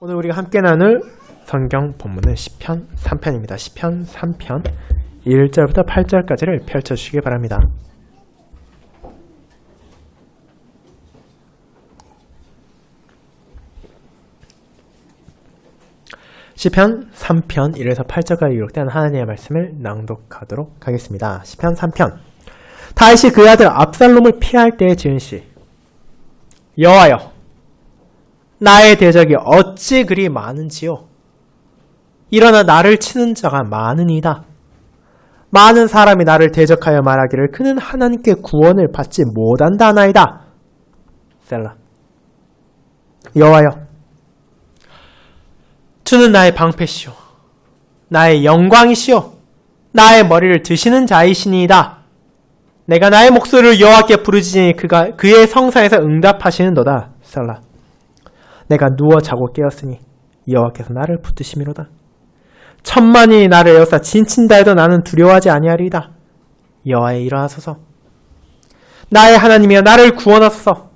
오늘 우리가 함께 나눌 성경 본문은 시편 3편입니다. 시편 3편 1절부터 8절까지를 펼쳐주시기 바랍니다. 시편 3편 1에서 8절까지 기록된 하나님의 말씀을 낭독하도록 하겠습니다. 시편 3편. 다윗이 그 아들 압살롬을 피할 때에 지은 시. 여호와여, 나의 대적이 어찌 그리 많은지요. 일어나 나를 치는 자가 많으니이다. 많은 사람이 나를 대적하여 말하기를 그는 하나님께 구원을 받지 못한다 하나이다. 셀라. 여호와여, 주는 나의 방패시오, 나의 영광이시오, 나의 머리를 드시는 자이시니이다. 내가 나의 목소리를 여호와께 부르짖으니 그가 그의 성사에서 응답하시는도다. 셀라. 내가 누워 자고 깨었으니 여호와께서 나를 붙드심이로다. 천만이 나를 에워싸 진친다 해도 나는 두려워하지 아니하리이다. 여호와여, 일어나소서. 나의 하나님이여, 나를 구원하소서.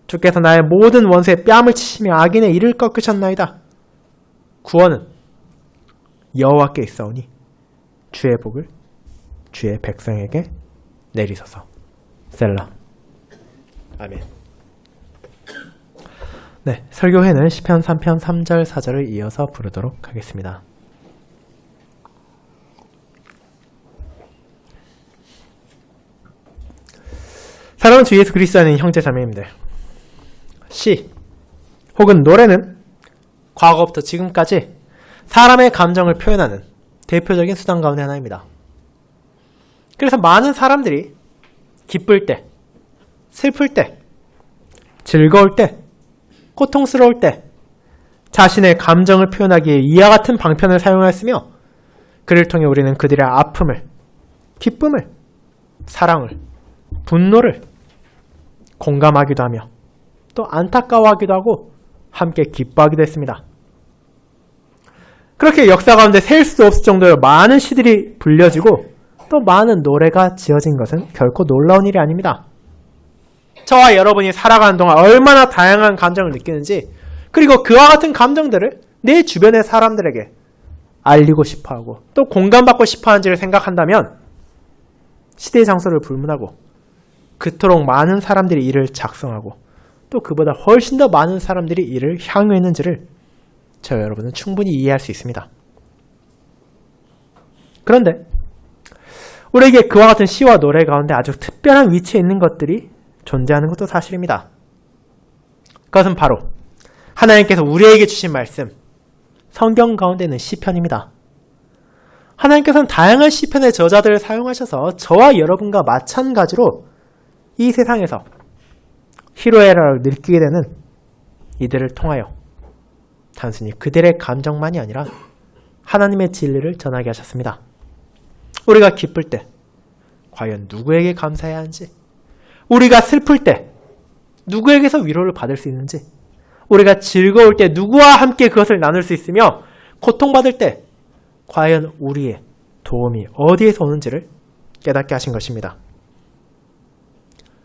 주께서 나의 모든 원수의 뺨을 치시며 악인의 이를 꺾으셨나이다. 구원은 여호와께 있사오니 주의 복을 주의 백성에게 내리소서. 셀라. 아멘. 네, 설교회는 시편 3편 3절 4절을 이어서 부르도록 하겠습니다. 사랑하는 주 예수 그리스도 안에 형제 자매님들, 시 혹은 노래는 과거부터 지금까지 사람의 감정을 표현하는 대표적인 수단 가운데 하나입니다. 그래서 많은 사람들이 기쁠 때, 슬플 때, 즐거울 때, 고통스러울 때 자신의 감정을 표현하기에 이와 같은 방편을 사용하였으며, 그를 통해 우리는 그들의 아픔을, 기쁨을, 사랑을, 분노를 공감하기도 하며 또 안타까워하기도 하고 함께 기뻐하기도 했습니다. 그렇게 역사 가운데 셀 수 없을 정도로 많은 시들이 불려지고 또 많은 노래가 지어진 것은 결코 놀라운 일이 아닙니다. 저와 여러분이 살아가는 동안 얼마나 다양한 감정을 느끼는지, 그리고 그와 같은 감정들을 내 주변의 사람들에게 알리고 싶어하고 또 공감받고 싶어하는지를 생각한다면 시대의 장소를 불문하고 그토록 많은 사람들이 이를 작성하고 또 그보다 훨씬 더 많은 사람들이 이를 향유했는지를 저와 여러분은 충분히 이해할 수 있습니다. 그런데 우리에게 그와 같은 시와 노래 가운데 아주 특별한 위치에 있는 것들이 존재하는 것도 사실입니다. 그것은 바로 하나님께서 우리에게 주신 말씀, 성경 가운데 있는 시편입니다. 하나님께서는 다양한 시편의 저자들을 사용하셔서 저와 여러분과 마찬가지로 이 세상에서 희로애락을 느끼게 되는 이들을 통하여 단순히 그들의 감정만이 아니라 하나님의 진리를 전하게 하셨습니다. 우리가 기쁠 때 과연 누구에게 감사해야 하는지, 우리가 슬플 때 누구에게서 위로를 받을 수 있는지, 우리가 즐거울 때 누구와 함께 그것을 나눌 수 있으며 고통받을 때 과연 우리의 도움이 어디에서 오는지를 깨닫게 하신 것입니다.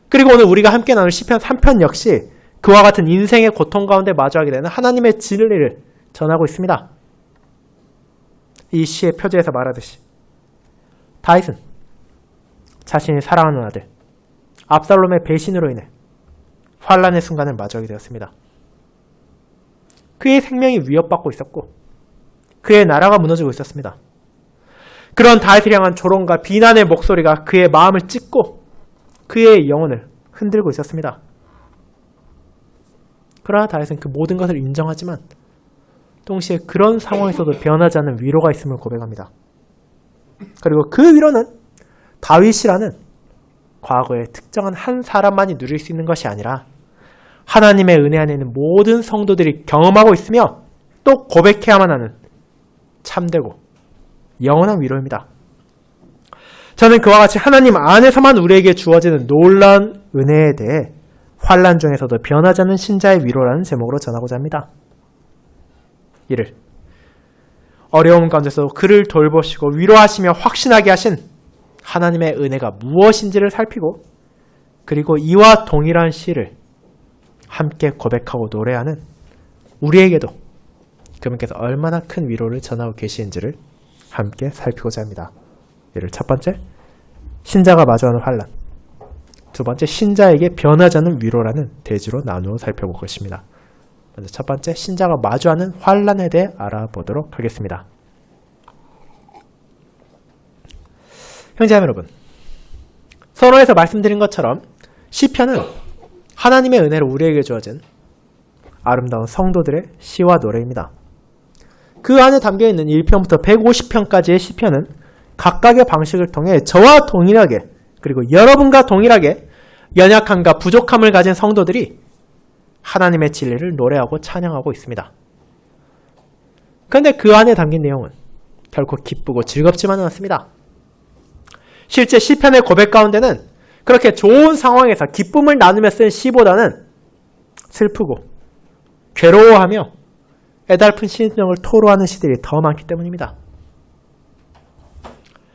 그리고 오늘 우리가 함께 나눌 시편 3편 역시 그와 같은 인생의 고통 가운데 마주하게 되는 하나님의 진리를 전하고 있습니다. 이 시의 표제에서 말하듯이 다윗은 자신이 사랑하는 아들 압살롬의 배신으로 인해 환난의 순간을 마주하게 되었습니다. 그의 생명이 위협받고 있었고 그의 나라가 무너지고 있었습니다. 그런 다윗을 향한 조롱과 비난의 목소리가 그의 마음을 찢고 그의 영혼을 흔들고 있었습니다. 그러나 다윗은 그 모든 것을 인정하지만 동시에 그런 상황에서도 변하지 않는 위로가 있음을 고백합니다. 그리고 그 위로는 다윗이라는 과거에 특정한 한 사람만이 누릴 수 있는 것이 아니라 하나님의 은혜 안에 있는 모든 성도들이 경험하고 있으며 또 고백해야만 하는 참되고 영원한 위로입니다. 저는 그와 같이 하나님 안에서만 우리에게 주어지는 놀라운 은혜에 대해 환난 중에서도 변하지 않는 신자의 위로라는 제목으로 전하고자 합니다. 이를 어려움 가운데서 그를 돌보시고 위로하시며 확신하게 하신 하나님의 은혜가 무엇인지를 살피고, 그리고 이와 동일한 시를 함께 고백하고 노래하는 우리에게도 그분께서 얼마나 큰 위로를 전하고 계시는지를 함께 살피고자 합니다. 예를 첫 번째, 신자가 마주하는 환난. 두 번째, 신자에게 변하지 않는 위로라는 대지로 나누어 살펴볼 것입니다. 먼저 첫 번째, 신자가 마주하는 환난에 대해 알아보도록 하겠습니다. 형제자매 여러분, 서론에서 말씀드린 것처럼 시편은 하나님의 은혜로 우리에게 주어진 아름다운 성도들의 시와 노래입니다. 그 안에 담겨있는 1편부터 150편까지의 시편은 각각의 방식을 통해 저와 동일하게, 그리고 여러분과 동일하게 연약함과 부족함을 가진 성도들이 하나님의 진리를 노래하고 찬양하고 있습니다. 그런데 그 안에 담긴 내용은 결코 기쁘고 즐겁지만은 않습니다. 실제 시편의 고백 가운데는 그렇게 좋은 상황에서 기쁨을 나누며 쓴 시보다는 슬프고 괴로워하며 애달픈 심정을 토로하는 시들이 더 많기 때문입니다.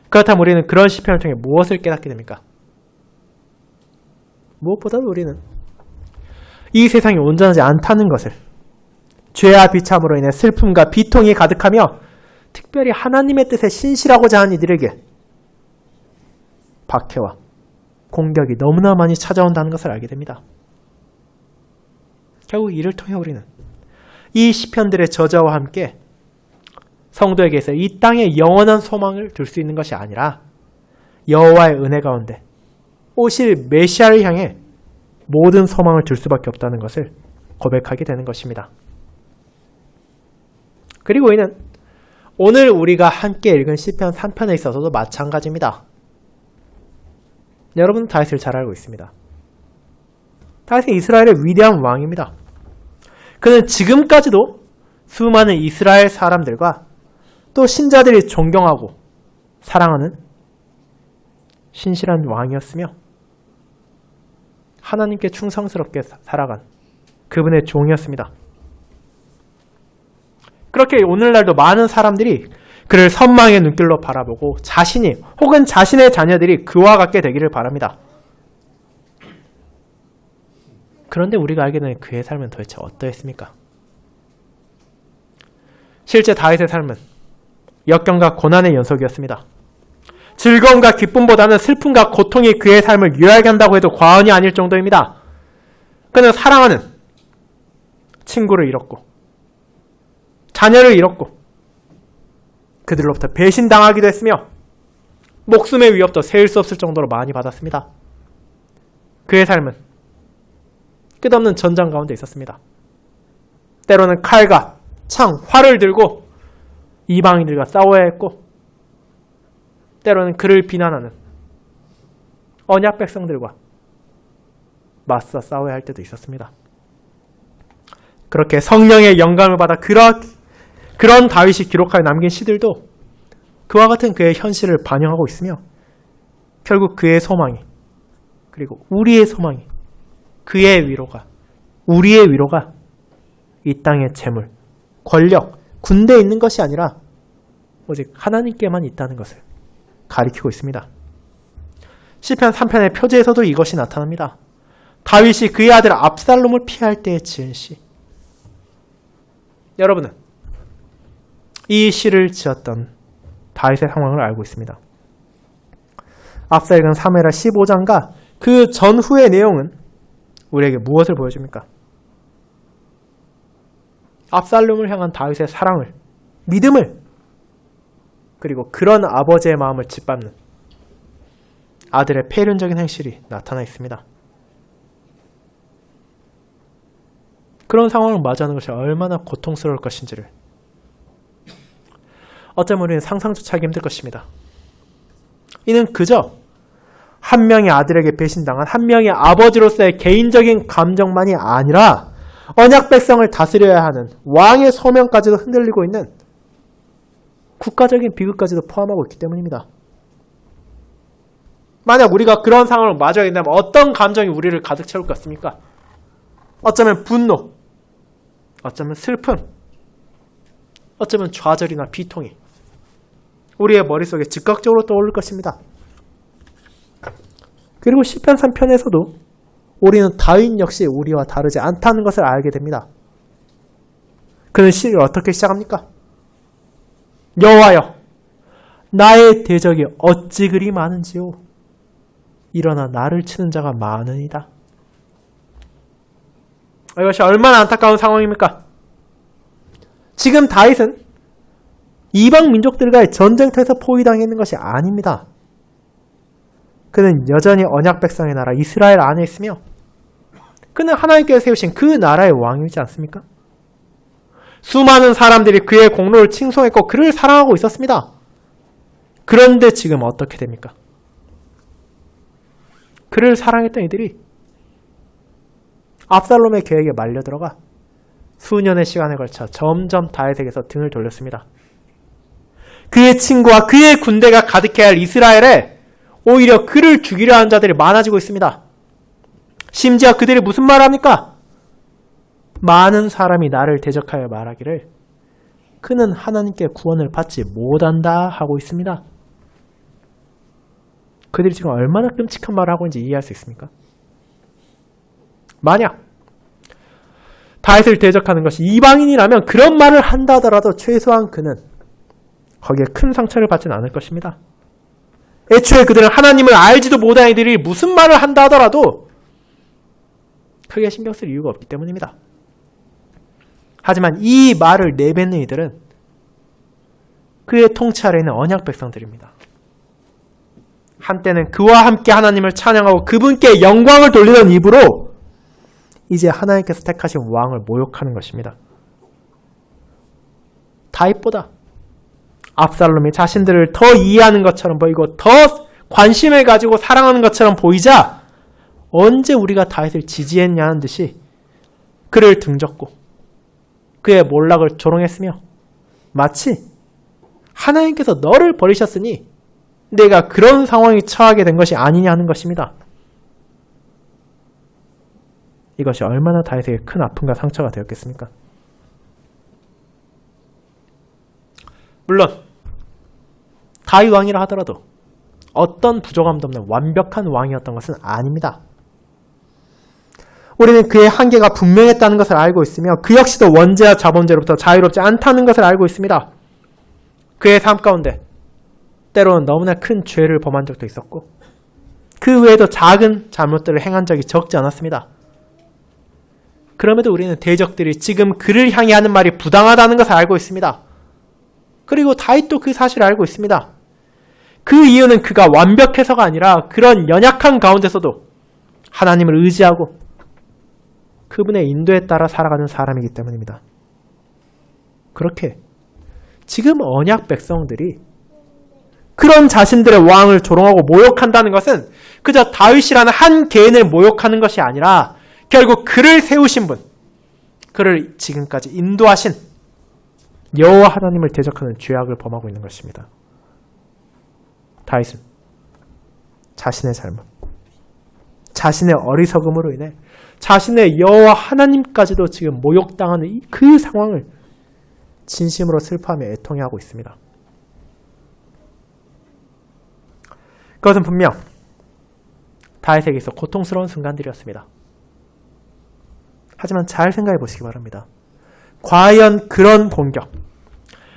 그렇다면 우리는 그런 시편을 통해 무엇을 깨닫게 됩니까? 무엇보다도 우리는 이 세상이 온전하지 않다는 것을, 죄와 비참으로 인해 슬픔과 비통이 가득하며 특별히 하나님의 뜻에 신실하고자 하는 이들에게 박해와 공격이 너무나 많이 찾아온다는 것을 알게 됩니다. 결국 이를 통해 우리는 이 시편들의 저자와 함께 성도에게서 이 땅에 영원한 소망을 둘 수 있는 것이 아니라 여호와의 은혜 가운데 오실 메시아를 향해 모든 소망을 둘 수밖에 없다는 것을 고백하게 되는 것입니다. 그리고 이는 오늘 우리가 함께 읽은 시편 3편에 있어서도 마찬가지입니다. 여러분은 다윗을 잘 알고 있습니다. 다윗은 이스라엘의 위대한 왕입니다. 그는 지금까지도 수많은 이스라엘 사람들과 또 신자들이 존경하고 사랑하는 신실한 왕이었으며 하나님께 충성스럽게 살아간 그분의 종이었습니다. 그렇게 오늘날도 많은 사람들이 그를 선망의 눈길로 바라보고 자신이 혹은 자신의 자녀들이 그와 같게 되기를 바랍니다. 그런데 우리가 알게 되는 그의 삶은 도대체 어떠했습니까? 실제 다윗의 삶은 역경과 고난의 연속이었습니다. 즐거움과 기쁨보다는 슬픔과 고통이 그의 삶을 유일하게 한다고 해도 과언이 아닐 정도입니다. 그는 사랑하는 친구를 잃었고 자녀를 잃었고 그들로부터 배신당하기도 했으며 목숨의 위협도 세일 수 없을 정도로 많이 받았습니다. 그의 삶은 끝없는 전장 가운데 있었습니다. 때로는 칼과 창, 활을 들고 이방인들과 싸워야 했고 때로는 그를 비난하는 언약 백성들과 맞서 싸워야 할 때도 있었습니다. 그렇게 성령의 영감을 받아 그런 다윗이 기록하여 남긴 시들도 그와 같은 그의 현실을 반영하고 있으며 결국 그의 소망이, 그리고 우리의 소망이, 그의 위로가, 우리의 위로가 이 땅의 재물, 권력, 군대에 있는 것이 아니라 오직 하나님께만 있다는 것을 가리키고 있습니다. 시편 3편의 표제에서도 이것이 나타납니다. 다윗이 그의 아들 압살롬을 피할 때에 지은 시. 여러분은 이 시를 지었던 다윗의 상황을 알고 있습니다. 앞서 읽은 사무엘하 15장과 그 전후의 내용은 우리에게 무엇을 보여줍니까? 압살롬을 향한 다윗의 사랑을, 믿음을, 그리고 그런 아버지의 마음을 짓밟는 아들의 폐륜적인 행실이 나타나 있습니다. 그런 상황을 맞이하는 것이 얼마나 고통스러울 것인지를 어쩌면 우리는 상상조차 하기 힘들 것입니다. 이는 그저 한 명의 아들에게 배신당한 한 명의 아버지로서의 개인적인 감정만이 아니라 언약 백성을 다스려야 하는 왕의 소명까지도 흔들리고 있는 국가적인 비극까지도 포함하고 있기 때문입니다. 만약 우리가 그런 상황을 맞이하게 된다면 어떤 감정이 우리를 가득 채울 것 같습니까? 어쩌면 분노, 어쩌면 슬픔, 어쩌면 좌절이나 비통이 우리의 머릿속에 즉각적으로 떠오를 것입니다. 그리고 시편 3편에서도 우리는 다윗 역시 우리와 다르지 않다는 것을 알게 됩니다. 그는 시를 어떻게 시작합니까? 여호와여, 나의 대적이 어찌 그리 많은지요. 일어나 나를 치는 자가 많으니이다. 이것이 얼마나 안타까운 상황입니까? 지금 다윗은 이방 민족들과의 전쟁터에서 포위당해 있는 것이 아닙니다. 그는 여전히 언약 백성의 나라 이스라엘 안에 있으며 그는 하나님께서 세우신 그 나라의 왕이지 않습니까? 수많은 사람들이 그의 공로를 칭송했고 그를 사랑하고 있었습니다. 그런데 지금 어떻게 됩니까? 그를 사랑했던 이들이 압살롬의 계획에 말려들어가 수년의 시간에 걸쳐 점점 다윗에게서 등을 돌렸습니다. 그의 친구와 그의 군대가 가득해야 할 이스라엘에 오히려 그를 죽이려 하는 자들이 많아지고 있습니다. 심지어 그들이 무슨 말을 합니까? 많은 사람이 나를 대적하여 말하기를 그는 하나님께 구원을 받지 못한다 하고 있습니다. 그들이 지금 얼마나 끔찍한 말을 하고 있는지 이해할 수 있습니까? 만약 다윗을 대적하는 것이 이방인이라면 그런 말을 한다 하더라도 최소한 그는 거기에 큰 상처를 받지는 않을 것입니다. 애초에 그들은 하나님을 알지도 못한 이들이 무슨 말을 한다 하더라도 크게 신경 쓸 이유가 없기 때문입니다. 하지만 이 말을 내뱉는 이들은 그의 통치 아래 있는 언약 백성들입니다. 한때는 그와 함께 하나님을 찬양하고 그분께 영광을 돌리던 입으로 이제 하나님께서 택하신 왕을 모욕하는 것입니다. 다윗보다 압살롬이 자신들을 더 이해하는 것처럼 보이고 더 관심을 가지고 사랑하는 것처럼 보이자 언제 우리가 다윗을 지지했냐는 듯이 그를 등졌고 그의 몰락을 조롱했으며 마치 하나님께서 너를 버리셨으니 내가 그런 상황에 처하게 된 것이 아니냐 하는 것입니다. 이것이 얼마나 다윗에게 큰 아픔과 상처가 되었겠습니까? 물론 다윗 왕이라 하더라도 어떤 부족함도 없는 완벽한 왕이었던 것은 아닙니다. 우리는 그의 한계가 분명했다는 것을 알고 있으며 그 역시도 원죄와 자본죄로부터 자유롭지 않다는 것을 알고 있습니다. 그의 삶 가운데 때로는 너무나 큰 죄를 범한 적도 있었고 그 외에도 작은 잘못들을 행한 적이 적지 않았습니다. 그럼에도 우리는 대적들이 지금 그를 향해 하는 말이 부당하다는 것을 알고 있습니다. 그리고 다윗도 그 사실을 알고 있습니다. 그 이유는 그가 완벽해서가 아니라 그런 연약한 가운데서도 하나님을 의지하고 그분의 인도에 따라 살아가는 사람이기 때문입니다. 그렇게 지금 언약 백성들이 그런 자신들의 왕을 조롱하고 모욕한다는 것은 그저 다윗이라는 한 개인을 모욕하는 것이 아니라 결국 그를 세우신 분, 그를 지금까지 인도하신 여호와 하나님을 대적하는 죄악을 범하고 있는 것입니다. 다윗은 자신의 잘못, 자신의 어리석음으로 인해 자신의 여호와 하나님까지도 지금 모욕당하는 그 상황을 진심으로 슬퍼하며 애통해하고 있습니다. 그것은 분명 다윗에게 있어 고통스러운 순간들이었습니다. 하지만 잘 생각해 보시기 바랍니다. 과연 그런 공격,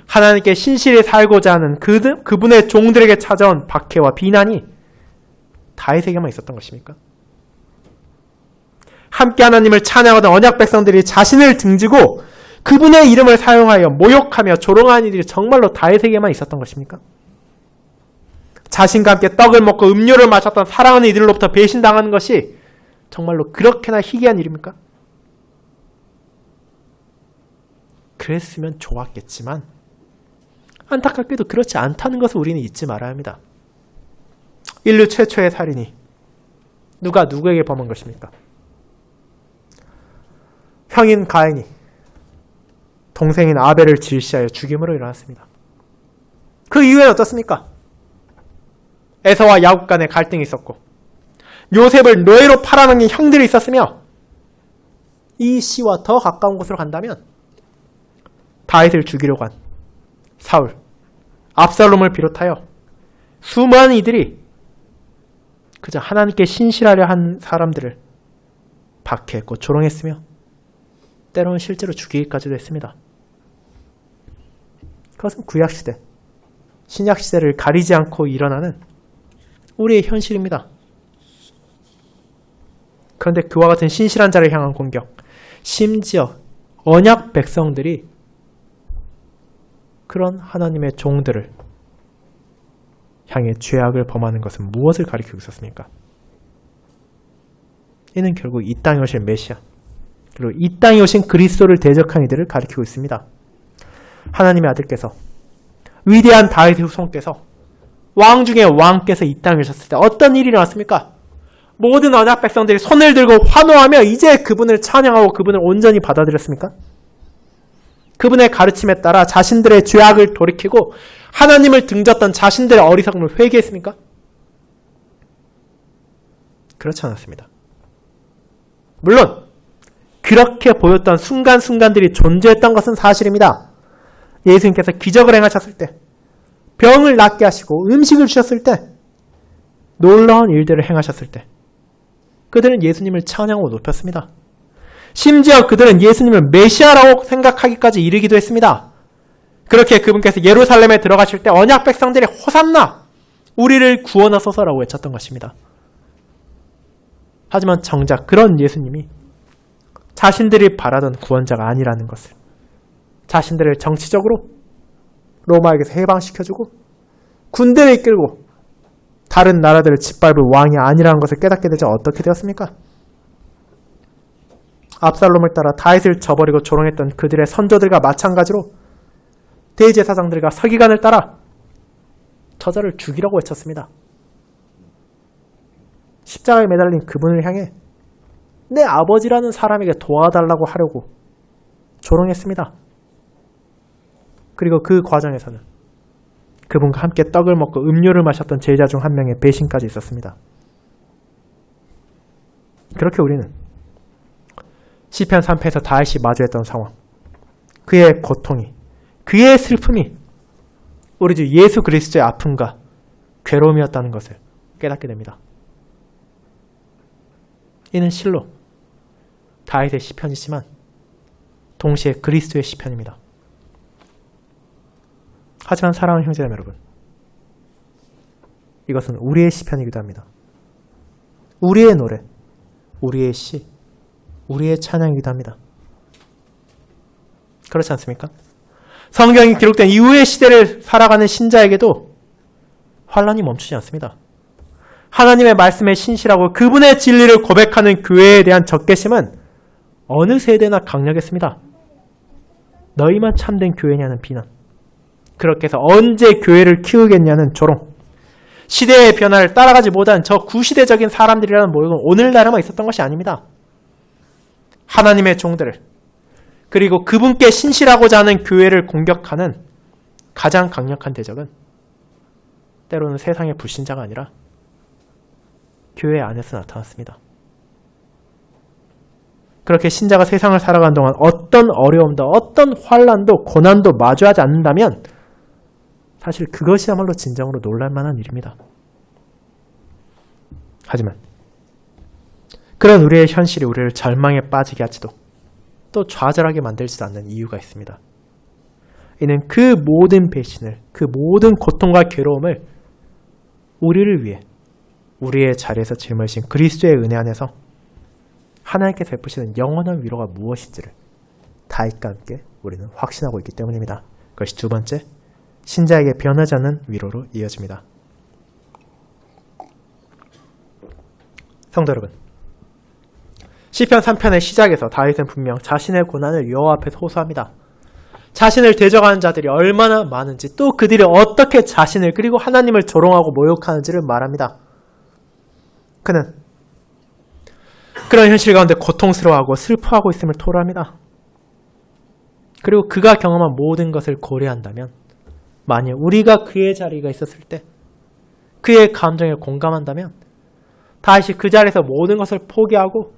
하나님께 신실히 살고자 하는 그분의 종들에게 찾아온 박해와 비난이 다윗에게만 있었던 것입니까? 함께 하나님을 찬양하던 언약 백성들이 자신을 등지고 그분의 이름을 사용하여 모욕하며 조롱하는 일이 정말로 다윗에게만 있었던 것입니까? 자신과 함께 떡을 먹고 음료를 마셨던 사랑하는 이들로부터 배신당하는 것이 정말로 그렇게나 희귀한 일입니까? 그랬으면 좋았겠지만 안타깝게도 그렇지 않다는 것을 우리는 잊지 말아야 합니다. 인류 최초의 살인이 누가 누구에게 범한 것입니까? 형인 가인이 동생인 아벨을 질시하여 죽임으로 일어났습니다. 그 이유는 어떻습니까? 에서와 야곱 간의 갈등이 있었고 요셉을 노예로 팔아넘긴 형들이 있었으며 이 시와 더 가까운 곳으로 간다면 다윗을 죽이려고 한 사울, 압살롬을 비롯하여 수많은 이들이 그저 하나님께 신실하려 한 사람들을 박해했고 조롱했으며 때로는 실제로 죽이기까지도 했습니다. 그것은 구약시대, 신약시대를 가리지 않고 일어나는 우리의 현실입니다. 그런데 그와 같은 신실한 자를 향한 공격, 심지어 언약 백성들이 그런 하나님의 종들을 향해 죄악을 범하는 것은 무엇을 가리키고 있었습니까? 이는 결국 이 땅에 오신 메시아, 그리고 이 땅에 오신 그리스도를 대적한 이들을 가리키고 있습니다. 하나님의 아들께서, 위대한 다윗의 후손께서, 왕 중에 왕께서 이 땅에 오셨을 때 어떤 일이 일어났습니까? 모든 언약 백성들이 손을 들고 환호하며 이제 그분을 찬양하고 그분을 온전히 받아들였습니까? 그분의 가르침에 따라 자신들의 죄악을 돌이키고 하나님을 등졌던 자신들의 어리석음을 회개했습니까? 그렇지 않았습니다. 물론 그렇게 보였던 순간순간들이 존재했던 것은 사실입니다. 예수님께서 기적을 행하셨을 때, 병을 낫게 하시고 음식을 주셨을 때, 놀라운 일들을 행하셨을 때 그들은 예수님을 찬양하고 높였습니다. 심지어 그들은 예수님을 메시아라고 생각하기까지 이르기도 했습니다. 그렇게 그분께서 예루살렘에 들어가실 때 언약 백성들이 호산나! 우리를 구원하소서라고 외쳤던 것입니다. 하지만 정작 그런 예수님이 자신들이 바라던 구원자가 아니라는 것을, 자신들을 정치적으로 로마에게서 해방시켜주고 군대를 이끌고 다른 나라들을 짓밟을 왕이 아니라는 것을 깨닫게 되자 어떻게 되었습니까? 압살롬을 따라 다윗을 저버리고 조롱했던 그들의 선조들과 마찬가지로 대제사장들과 서기관을 따라 저자를 죽이라고 외쳤습니다. 십자가에 매달린 그분을 향해 내 아버지라는 사람에게 도와달라고 하려고 조롱했습니다. 그리고 그 과정에서는 그분과 함께 떡을 먹고 음료를 마셨던 제자 중 한 명의 배신까지 있었습니다. 그렇게 우리는 시편 3편에서 다윗이 마주했던 상황, 그의 고통이, 그의 슬픔이 우리 주 예수 그리스도의 아픔과 괴로움이었다는 것을 깨닫게 됩니다. 이는 실로 다윗의 시편이지만 동시에 그리스도의 시편입니다. 하지만 사랑하는 형제자매 여러분, 이것은 우리의 시편이기도 합니다. 우리의 노래, 우리의 시, 우리의 찬양이기도 합니다. 그렇지 않습니까? 성경이 기록된 이후의 시대를 살아가는 신자에게도 환란이 멈추지 않습니다. 하나님의 말씀에 신실하고 그분의 진리를 고백하는 교회에 대한 적개심은 어느 세대나 강력했습니다. 너희만 참된 교회냐는 비난, 그렇게 해서 언제 교회를 키우겠냐는 조롱, 시대의 변화를 따라가지 못한 저 구시대적인 사람들이라는 모욕은 오늘날에만 있었던 것이 아닙니다. 하나님의 종들을, 그리고 그분께 신실하고자 하는 교회를 공격하는 가장 강력한 대적은 때로는 세상의 불신자가 아니라 교회 안에서 나타났습니다. 그렇게 신자가 세상을 살아가는 동안 어떤 어려움도, 어떤 환난도, 고난도 마주하지 않는다면 사실 그것이야말로 진정으로 놀랄만한 일입니다. 하지만 그런 우리의 현실이 우리를 절망에 빠지게 하지도 또 좌절하게 만들지도 않는 이유가 있습니다. 이는 그 모든 배신을, 그 모든 고통과 괴로움을 우리를 위해 우리의 자리에서 짊어지신 그리스도의 은혜 안에서 하나님께서 베푸시는 영원한 위로가 무엇인지를 다윗과 함께 우리는 확신하고 있기 때문입니다. 그것이 두 번째, 신자에게 변하지 않는 위로로 이어집니다. 성도 여러분, 시편 3편의 시작에서 다윗은 분명 자신의 고난을 여호와 앞에서 호소합니다. 자신을 대적하는 자들이 얼마나 많은지, 또 그들이 어떻게 자신을 그리고 하나님을 조롱하고 모욕하는지를 말합니다. 그는 그런 현실 가운데 고통스러워하고 슬퍼하고 있음을 토로합니다. 그리고 그가 경험한 모든 것을 고려한다면, 만약 우리가 그의 자리가 있었을 때 그의 감정에 공감한다면 다시 그 자리에서 모든 것을 포기하고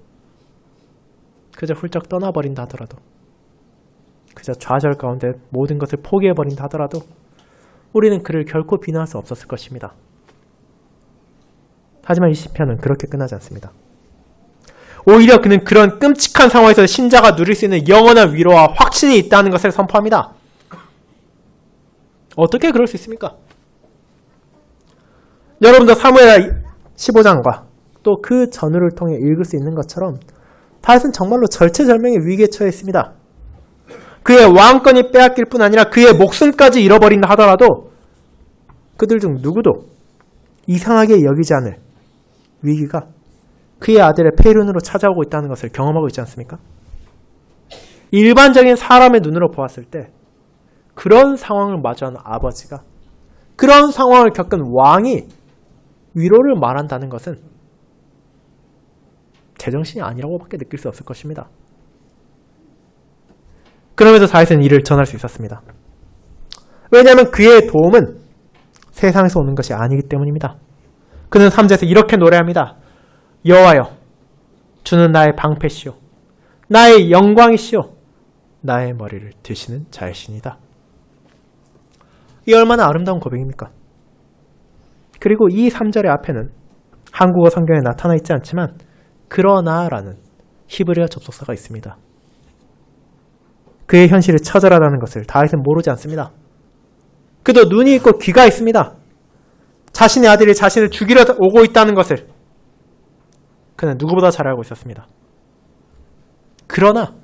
그저 훌쩍 떠나버린다 하더라도, 그저 좌절 가운데 모든 것을 포기해버린다 하더라도 우리는 그를 결코 비난할 수 없었을 것입니다. 하지만 이 시편은 그렇게 끝나지 않습니다. 오히려 그는 그런 끔찍한 상황에서 신자가 누릴 수 있는 영원한 위로와 확신이 있다는 것을 선포합니다. 어떻게 그럴 수 있습니까? 여러분도 사무엘 15장과 또 그 전후를 통해 읽을 수 있는 것처럼 다윗은 정말로 절체절명의 위기에 처해 있습니다. 그의 왕권이 빼앗길 뿐 아니라 그의 목숨까지 잃어버린다 하더라도 그들 중 누구도 이상하게 여기지 않을 위기가 그의 아들의 페이룬으로 찾아오고 있다는 것을 경험하고 있지 않습니까? 일반적인 사람의 눈으로 보았을 때 그런 상황을 마주한 아버지가, 그런 상황을 겪은 왕이 위로를 말한다는 것은 제정신이 아니라고밖에 느낄 수 없을 것입니다. 그럼에도 다윗은 이를 전할 수 있었습니다. 왜냐하면 그의 도움은 세상에서 오는 것이 아니기 때문입니다. 그는 3절에서 이렇게 노래합니다. 여호와여, 주는 나의 방패시오, 나의 영광이시오, 나의 머리를 드시는 자이시니다. 이 얼마나 아름다운 고백입니까? 그리고 이 3절의 앞에는 한국어 성경에 나타나 있지 않지만 그러나라는 히브리어 접속사가 있습니다. 그의 현실이 처절하다는 것을 다윗은 모르지 않습니다. 그도 눈이 있고 귀가 있습니다. 자신의 아들이 자신을 죽이려 오고 있다는 것을 그는 누구보다 잘 알고 있었습니다. 그러나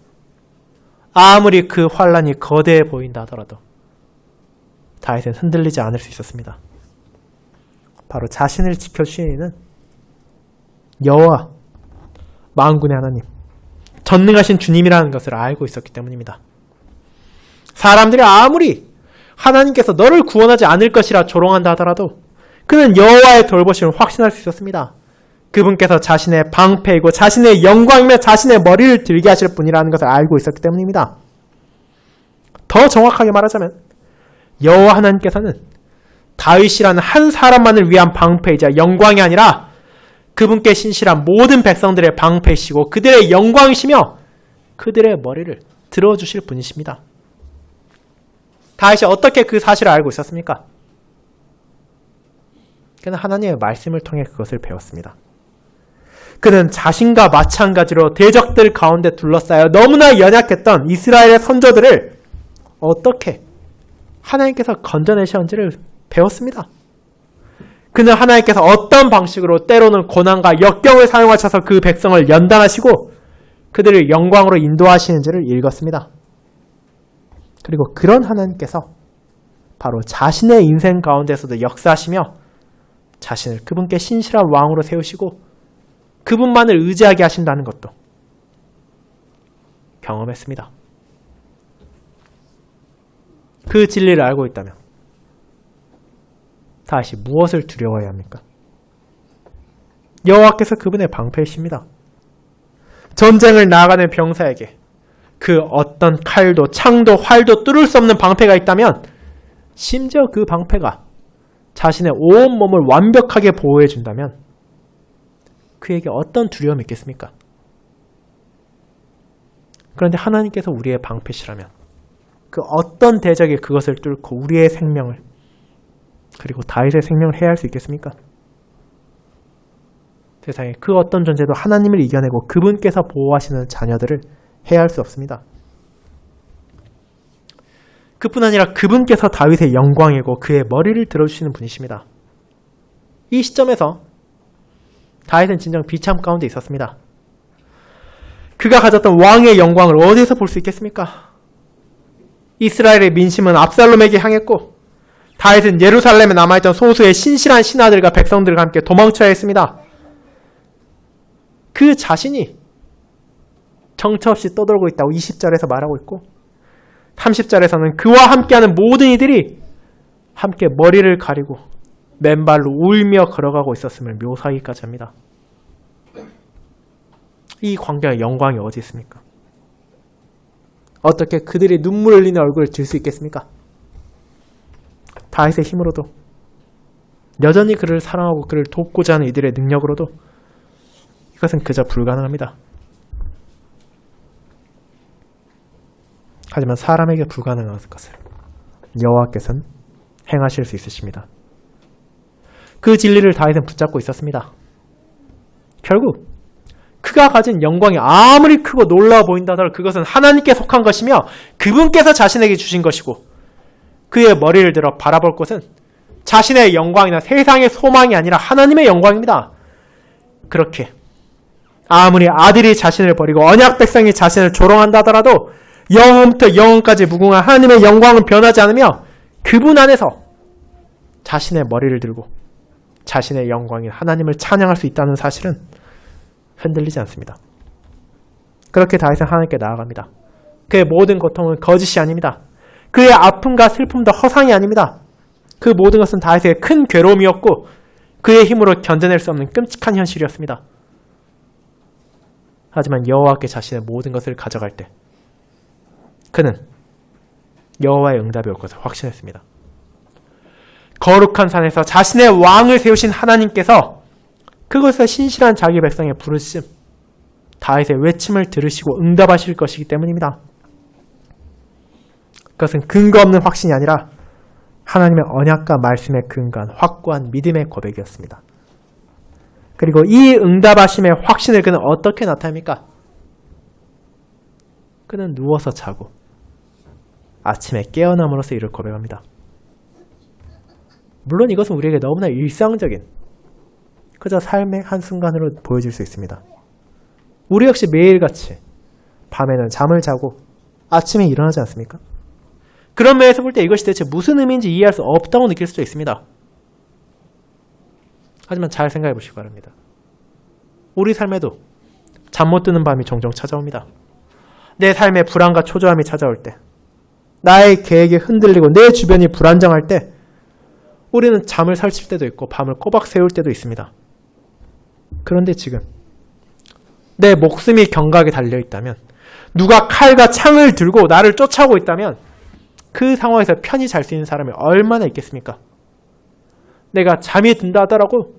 아무리 그 환란이 거대해 보인다 하더라도 다윗은 흔들리지 않을 수 있었습니다. 바로 자신을 지켜주시는 여호와, 만군의 하나님, 전능하신 주님이라는 것을 알고 있었기 때문입니다. 사람들이 아무리 하나님께서 너를 구원하지 않을 것이라 조롱한다 하더라도 그는 여호와의 돌보심을 확신할 수 있었습니다. 그분께서 자신의 방패이고 자신의 영광이며 자신의 머리를 들게 하실 분이라는 것을 알고 있었기 때문입니다. 더 정확하게 말하자면 여호와 하나님께서는 다윗이라는 한 사람만을 위한 방패이자 영광이 아니라 그분께 신실한 모든 백성들의 방패이시고 그들의 영광이시며 그들의 머리를 들어주실 분이십니다. 다윗이 어떻게 그 사실을 알고 있었습니까? 그는 하나님의 말씀을 통해 그것을 배웠습니다. 그는 자신과 마찬가지로 대적들 가운데 둘러싸여 너무나 연약했던 이스라엘의 선조들을 어떻게 하나님께서 건져내셨는지를 배웠습니다. 그는 하나님께서 어떤 방식으로 때로는 고난과 역경을 사용하셔서 그 백성을 연단하시고 그들을 영광으로 인도하시는지를 읽었습니다. 그리고 그런 하나님께서 바로 자신의 인생 가운데서도 역사하시며 자신을 그분께 신실한 왕으로 세우시고 그분만을 의지하게 하신다는 것도 경험했습니다. 그 진리를 알고 있다면 다시 무엇을 두려워해야 합니까? 여호와께서 그분의 방패이십니다. 전쟁을 나아가는 병사에게 그 어떤 칼도 창도 활도 뚫을 수 없는 방패가 있다면 심지어 그 방패가 자신의 온 몸을 완벽하게 보호해 준다면 그에게 어떤 두려움이 있겠습니까? 그런데 하나님께서 우리의 방패시라면 그 어떤 대적이 그것을 뚫고 우리의 생명을 그리고 다윗의 생명을 해야 할 수 있겠습니까? 세상에 그 어떤 존재도 하나님을 이겨내고 그분께서 보호하시는 자녀들을 해야 할 수 없습니다. 그뿐 아니라 그분께서 다윗의 영광이고 그의 머리를 들어주시는 분이십니다. 이 시점에서 다윗은 진정 비참 가운데 있었습니다. 그가 가졌던 왕의 영광을 어디에서 볼 수 있겠습니까? 이스라엘의 민심은 압살롬에게 향했고 다윗은 예루살렘에 남아있던 소수의 신실한 신하들과 백성들과 함께 도망쳐야 했습니다. 그 자신이 정처 없이 떠돌고 있다고 20절에서 말하고 있고 30절에서는 그와 함께하는 모든 이들이 함께 머리를 가리고 맨발로 울며 걸어가고 있었음을 묘사하기까지 합니다. 이 광경의 영광이 어디 있습니까? 어떻게 그들이 눈물 흘리는 얼굴을 들 수 있겠습니까? 다윗의 힘으로도 여전히 그를 사랑하고 그를 돕고자 하는 이들의 능력으로도 이것은 그저 불가능합니다. 하지만 사람에게 불가능한 것을 여호와께서는 행하실 수 있으십니다. 그 진리를 다윗은 붙잡고 있었습니다. 결국 그가 가진 영광이 아무리 크고 놀라워 보인다 하더라도 그것은 하나님께 속한 것이며 그분께서 자신에게 주신 것이고 그의 머리를 들어 바라볼 곳은 자신의 영광이나 세상의 소망이 아니라 하나님의 영광입니다. 그렇게 아무리 아들이 자신을 버리고 언약 백성이 자신을 조롱한다 하더라도 영원부터 영원까지 무궁한 하나님의 영광은 변하지 않으며 그분 안에서 자신의 머리를 들고 자신의 영광인 하나님을 찬양할 수 있다는 사실은 흔들리지 않습니다. 그렇게 다윗은 하나님께 나아갑니다. 그의 모든 고통은 거짓이 아닙니다. 그의 아픔과 슬픔도 허상이 아닙니다. 그 모든 것은 다윗의 큰 괴로움이었고 그의 힘으로 견뎌낼 수 없는 끔찍한 현실이었습니다. 하지만 여호와께 자신의 모든 것을 가져갈 때 그는 여호와의 응답이 올 것을 확신했습니다. 거룩한 산에서 자신의 왕을 세우신 하나님께서 그것을 신실한 자기 백성의 부르심, 다윗의 외침을 들으시고 응답하실 것이기 때문입니다. 그것은 근거 없는 확신이 아니라 하나님의 언약과 말씀에 근거한 확고한 믿음의 고백이었습니다. 그리고 이 응답하심의 확신을 그는 어떻게 나타냅니까? 그는 누워서 자고 아침에 깨어남으로써 이를 고백합니다. 물론 이것은 우리에게 너무나 일상적인 그저 삶의 한순간으로 보여질 수 있습니다. 우리 역시 매일같이 밤에는 잠을 자고 아침에 일어나지 않습니까? 그런 면에서 볼 때 이것이 대체 무슨 의미인지 이해할 수 없다고 느낄 수도 있습니다. 하지만 잘 생각해 보시기 바랍니다. 우리 삶에도 잠 못 드는 밤이 종종 찾아옵니다. 내 삶에 불안과 초조함이 찾아올 때, 나의 계획이 흔들리고 내 주변이 불안정할 때 우리는 잠을 설칠 때도 있고 밤을 꼬박 새울 때도 있습니다. 그런데 지금 내 목숨이 경각에 달려있다면, 누가 칼과 창을 들고 나를 쫓아오고 있다면 그 상황에서 편히 잘 수 있는 사람이 얼마나 있겠습니까? 내가 잠이 든다 하더라도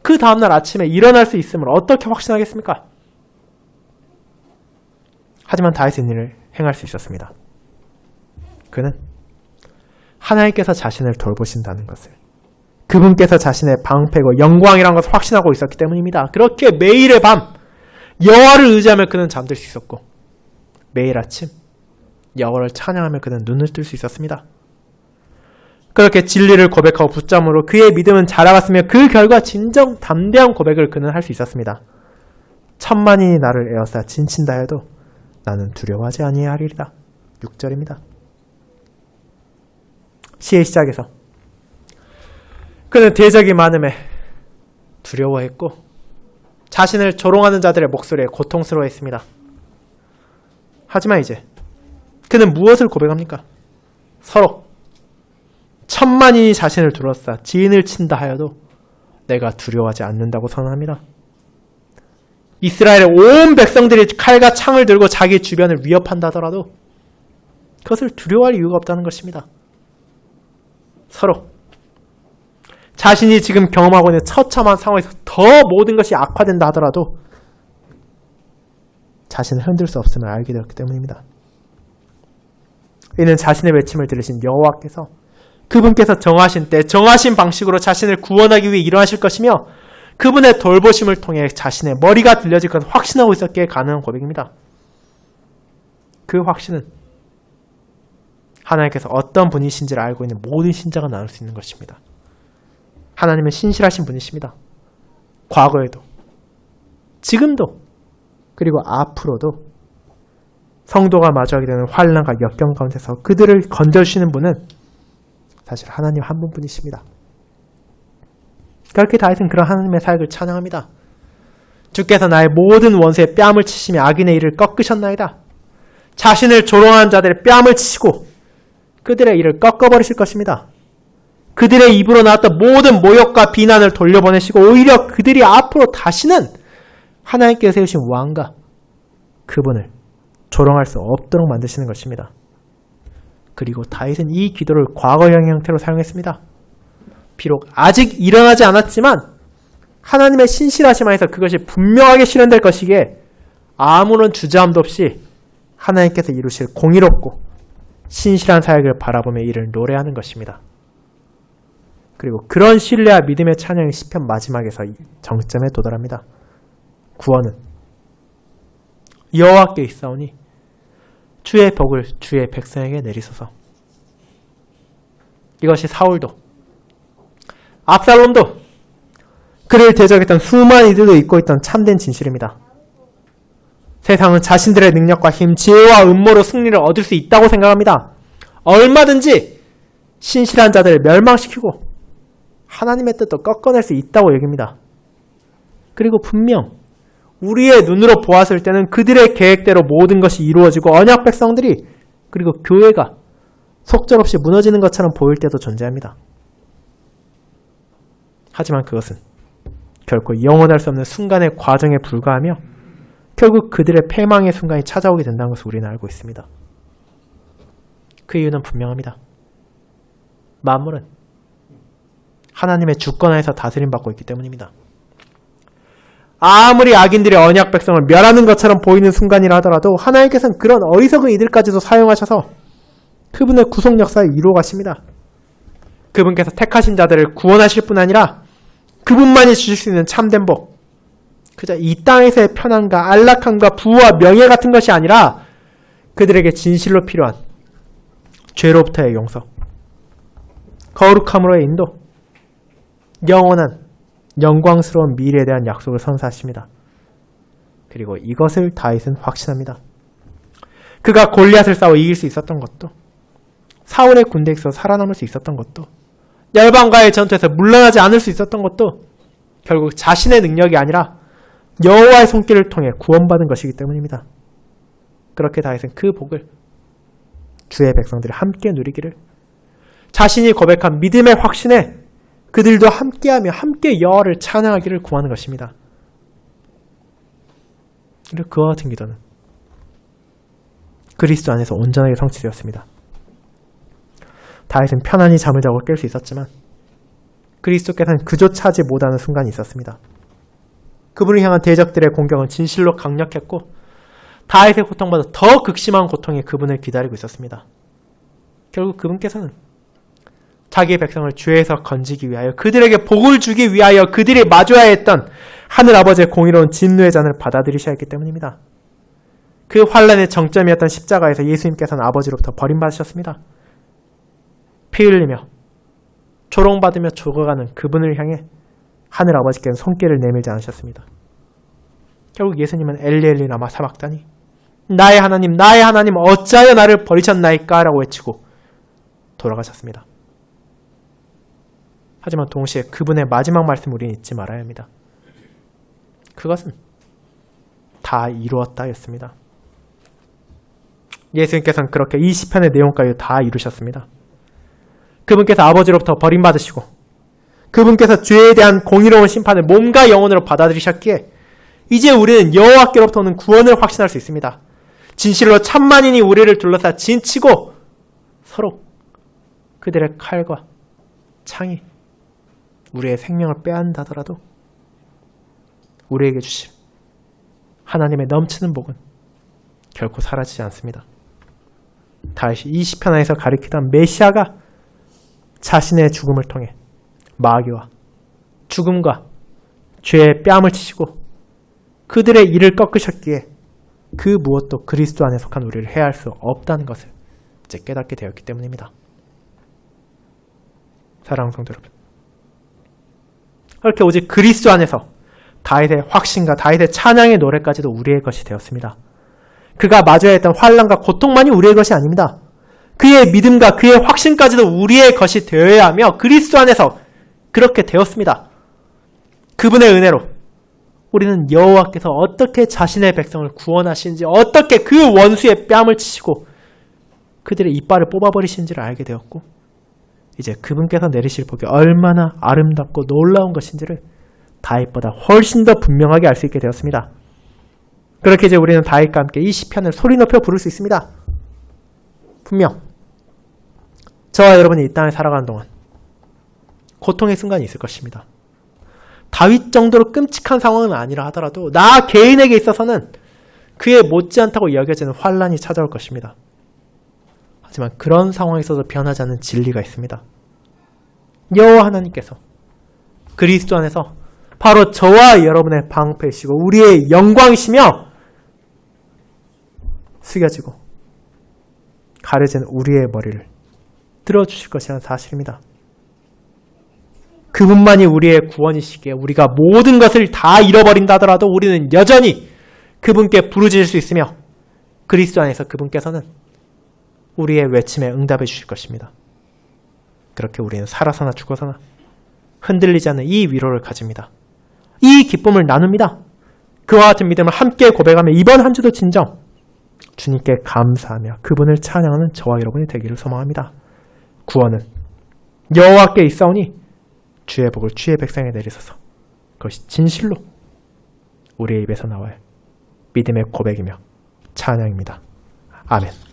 그 다음날 아침에 일어날 수 있음을 어떻게 확신하겠습니까? 하지만 다윗은 이를 행할 수 있었습니다. 그는 하나님께서 자신을 돌보신다는 것을, 그분께서 자신의 방패고 영광이라는 것을 확신하고 있었기 때문입니다. 그렇게 매일의 밤 여호와를 의지하며 그는 잠들 수 있었고, 매일 아침 여호와를 찬양하며 그는 눈을 뜰 수 있었습니다. 그렇게 진리를 고백하고 붙잡음으로 그의 믿음은 자라갔으며 그 결과 진정 담대한 고백을 그는 할 수 있었습니다. 천만인이 나를 에워싸 진친다 해도 나는 두려워하지 아니하리이다. 6절입니다. 시의 시작에서 그는 대적이 많음에 두려워했고 자신을 조롱하는 자들의 목소리에 고통스러워했습니다. 하지만 이제 그는 무엇을 고백합니까? 서로 천만인이 자신을 둘러싸 지인을 친다 하여도 내가 두려워하지 않는다고 선언합니다. 이스라엘의 온 백성들이 칼과 창을 들고 자기 주변을 위협한다 하더라도 그것을 두려워할 이유가 없다는 것입니다. 서로 자신이 지금 경험하고 있는 처참한 상황에서 더 모든 것이 악화된다 하더라도 자신을 흔들 수 없음을 알게 되었기 때문입니다. 이는 자신의 외침을 들으신 여호와께서 그분께서 정하신 때 정하신 방식으로 자신을 구원하기 위해 일어나실 것이며 그분의 돌보심을 통해 자신의 머리가 들려질 것을 확신하고 있었기에 가능한 고백입니다. 그 확신은 하나님께서 어떤 분이신지를 알고 있는 모든 신자가 나눌 수 있는 것입니다. 하나님은 신실하신 분이십니다. 과거에도, 지금도, 그리고 앞으로도 성도가 마주하게 되는 환난과 역경 가운데서 그들을 건져주시는 분은 사실 하나님 한 분뿐이십니다. 그렇게 다윗은 그런 하나님의 사역을 찬양합니다. 주께서 나의 모든 원수의 뺨을 치시며 악인의 일을 꺾으셨나이다. 자신을 조롱하는 자들의 뺨을 치시고 그들의 일을 꺾어버리실 것입니다. 그들의 입으로 나왔던 모든 모욕과 비난을 돌려보내시고 오히려 그들이 앞으로 다시는 하나님께서 세우신 왕과 그분을 조롱할 수 없도록 만드시는 것입니다. 그리고 다윗은 이 기도를 과거형 형태로 사용했습니다. 비록 아직 일어나지 않았지만 하나님의 신실하심 안에서 그것이 분명하게 실현될 것이기에 아무런 주저함도 없이 하나님께서 이루실 공의롭고 신실한 사역을 바라보며 이를 노래하는 것입니다. 그리고 그런 신뢰와 믿음의 찬양이 시편 마지막에서 정점에 도달합니다. 구원은 여호와께 있사오니 주의 복을 주의 백성에게 내리소서. 이것이 사울도, 압살롬도, 그를 대적했던 수많은 이들도 잊고 있던 참된 진실입니다. 세상은 자신들의 능력과 힘, 지혜와 음모로 승리를 얻을 수 있다고 생각합니다. 얼마든지 신실한 자들을 멸망시키고 하나님의 뜻도 꺾어낼 수 있다고 여깁니다. 그리고 분명 우리의 눈으로 보았을 때는 그들의 계획대로 모든 것이 이루어지고 언약 백성들이 그리고 교회가 속절없이 무너지는 것처럼 보일 때도 존재합니다. 하지만 그것은 결코 영원할 수 없는 순간의 과정에 불과하며 결국 그들의 패망의 순간이 찾아오게 된다는 것을 우리는 알고 있습니다. 그 이유는 분명합니다. 만물은 하나님의 주권하에서 다스림받고 있기 때문입니다. 아무리 악인들이 언약 백성을 멸하는 것처럼 보이는 순간이라 하더라도 하나님께서는 그런 어리석은 이들까지도 사용하셔서 그분의 구속 역사를 이루어 가십니다. 그분께서 택하신 자들을 구원하실 뿐 아니라 그분만이 주실 수 있는 참된 복, 그저 이 땅에서의 편안과 안락함과 부와 명예 같은 것이 아니라 그들에게 진실로 필요한 죄로부터의 용서, 거룩함으로의 인도, 영원한 영광스러운 미래에 대한 약속을 선사하십니다. 그리고 이것을 다윗은 확신합니다. 그가 골리앗을 싸워 이길 수 있었던 것도, 사울의 군대에서 살아남을 수 있었던 것도, 열방과의 전투에서 물러나지 않을 수 있었던 것도 결국 자신의 능력이 아니라 여호와의 손길을 통해 구원받은 것이기 때문입니다. 그렇게 다윗은 그 복을 주의 백성들이 함께 누리기를, 자신이 고백한 믿음의 확신에 그들도 함께하며 함께 여호와를 찬양하기를 구하는 것입니다. 그리고 그와 같은 기도는 그리스도 안에서 온전하게 성취되었습니다. 다윗은 편안히 잠을 자고 깰 수 있었지만 그리스도께서는 그조차 하지 못하는 순간이 있었습니다. 그분을 향한 대적들의 공격은 진실로 강력했고 다윗의 고통보다 더 극심한 고통이 그분을 기다리고 있었습니다. 결국 그분께서는 자기의 백성을 죄에서 건지기 위하여, 그들에게 복을 주기 위하여 그들이 마주해야 했던 하늘아버지의 공의로운 진노의 잔을 받아들이셔야 했기 때문입니다. 그 환란의 정점이었던 십자가에서 예수님께서는 아버지로부터 버림받으셨습니다. 피 흘리며 조롱받으며 죽어가는 그분을 향해 하늘아버지께는 손길을 내밀지 않으셨습니다. 결국 예수님은 엘리 라마 사박다니, 나의 하나님 어찌하여 나를 버리셨나이까 라고 외치고 돌아가셨습니다. 하지만 동시에 그분의 마지막 말씀 우리는 잊지 말아야 합니다. 그것은 다 이루었다 였습니다. 예수님께서는 그렇게 이 시편의 내용까지 다 이루셨습니다. 그분께서 아버지로부터 버림받으시고 그분께서 죄에 대한 공의로운 심판을 몸과 영혼으로 받아들이셨기에 이제 우리는 여호와께로부터 오는 구원을 확신할 수 있습니다. 진실로 천만인이 우리를 둘러싸 진치고 서로 그들의 칼과 창이 우리의 생명을 빼앗는다더라도 우리에게 주실 하나님의 넘치는 복은 결코 사라지지 않습니다. 다윗이 이 시편 안에서 가리키던 메시아가 자신의 죽음을 통해 마귀와 죽음과 죄의 뺨을 치시고 그들의 일을 꺾으셨기에 그 무엇도 그리스도 안에 속한 우리를 해할 수 없다는 것을 이제 깨닫게 되었기 때문입니다. 사랑하는 성도 여러분, 그렇게 오직 그리스도 안에서 다윗의 확신과 다윗의 찬양의 노래까지도 우리의 것이 되었습니다. 그가 마주해야 했던 환난과 고통만이 우리의 것이 아닙니다. 그의 믿음과 그의 확신까지도 우리의 것이 되어야 하며 그리스도 안에서 그렇게 되었습니다. 그분의 은혜로 우리는 여호와께서 어떻게 자신의 백성을 구원하시는지, 어떻게 그 원수의 뺨을 치시고 그들의 이빨을 뽑아버리시는지를 알게 되었고, 이제 그분께서 내리실 복이 얼마나 아름답고 놀라운 것인지를 다윗보다 훨씬 더 분명하게 알 수 있게 되었습니다. 그렇게 이제 우리는 다윗과 함께 이 시편을 소리 높여 부를 수 있습니다. 분명 저와 여러분이 이 땅에 살아가는 동안 고통의 순간이 있을 것입니다. 다윗 정도로 끔찍한 상황은 아니라 하더라도 나 개인에게 있어서는 그에 못지않다고 여겨지는 환란이 찾아올 것입니다. 하지만 그런 상황에서도 변하지 않는 진리가 있습니다. 여호와 하나님께서 그리스도 안에서 바로 저와 여러분의 방패이시고 우리의 영광이시며 숙여지고 가려진 우리의 머리를 들어주실 것이라는 사실입니다. 그분만이 우리의 구원이시기에 우리가 모든 것을 다 잃어버린다 하더라도 우리는 여전히 그분께 부르짖을 수 있으며 그리스도 안에서 그분께서는 우리의 외침에 응답해 주실 것입니다. 그렇게 우리는 살아서나 죽어서나 흔들리지 않는 이 위로를 가집니다. 이 기쁨을 나눕니다. 그와 같은 믿음을 함께 고백하며 이번 한 주도 진정 주님께 감사하며 그분을 찬양하는 저와 여러분이 되기를 소망합니다. 구원은 여호와께 있사오니 주의 복을 주의 백성에 내리소서. 그것이 진실로 우리의 입에서 나와야 믿음의 고백이며 찬양입니다. 아멘.